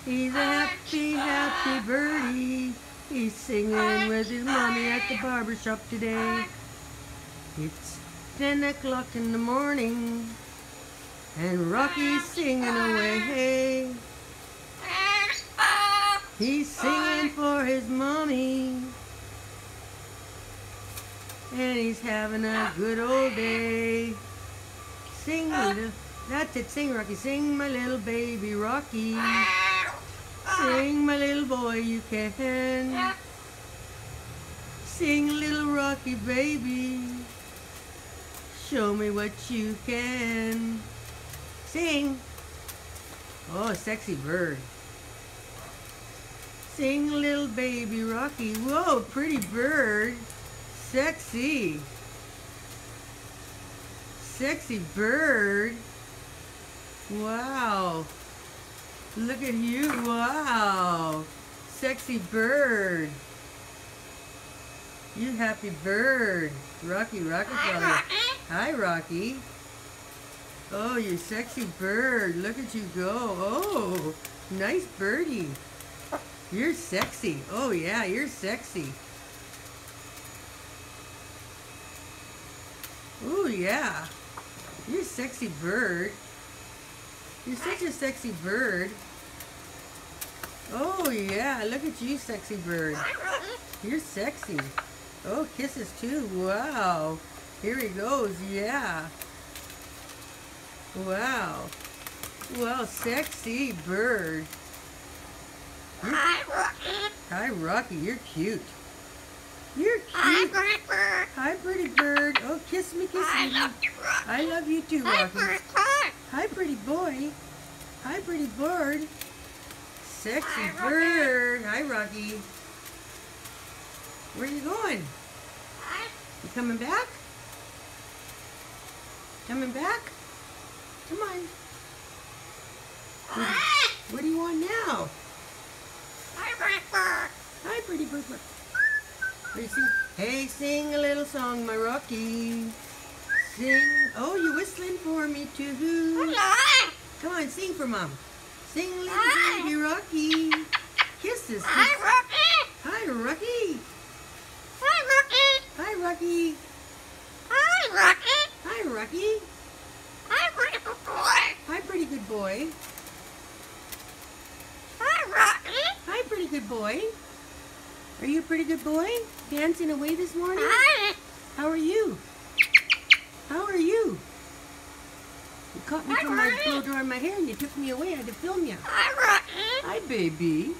He's a happy, happy birdie. He's singing with his mommy at the barber shop today. It's 10 o'clock in the morning, and Rocky's singing away. He's singing for his mommy, and he's having a good old day. Sing, little, that's it, sing, Rocky. Sing, my little baby Rocky. Sing, my little boy, you can. Sing, little Rocky baby. Show me what you can. Sing. Oh, sexy bird. Sing, little baby Rocky. Whoa, pretty bird. Sexy. Sexy bird. Wow. Look at you. Wow. Sexy bird. You happy bird. Rocky Rockefeller. Hi, Rocky. Oh, you sexy bird. Look at you go. Oh, nice birdie. You're sexy. Oh, yeah, you're sexy. Oh, yeah. You're a sexy bird. You're such a sexy bird. Oh, yeah. Look at you, sexy bird. You're sexy. Oh, kisses too. Wow. Here he goes. Yeah. Wow. Wow, sexy bird. Hi, Rocky. You're cute. You're cute. Hi, pretty bird. Oh, kiss me, kiss me. I love you too, Rocky. Hi, pretty boy. Hi, pretty bird. Sexy bird. Hi, Rocky. Where are you going? You coming back? Coming back? Come on. What do you want now? Hi, pretty bird. Hey, sing a little song, my Rocky. Sing. Oh, you whistling for me too. Come on, sing for Mom. Sing, little baby Rocky. Kisses. Hi, Rocky. Hi, Rocky. Hi, Rocky. Hi, Rocky. Hi, Rocky. Hi, pretty good boy. Hi, pretty good boy. Hi, Rocky. Hi, pretty good boy. Are you a pretty good boy? Dancing away this morning? Hi. How are you? How are you? You caught me from my blow drying my hair and you took me away. I had to film you. Hi, Rocky. Hi, baby.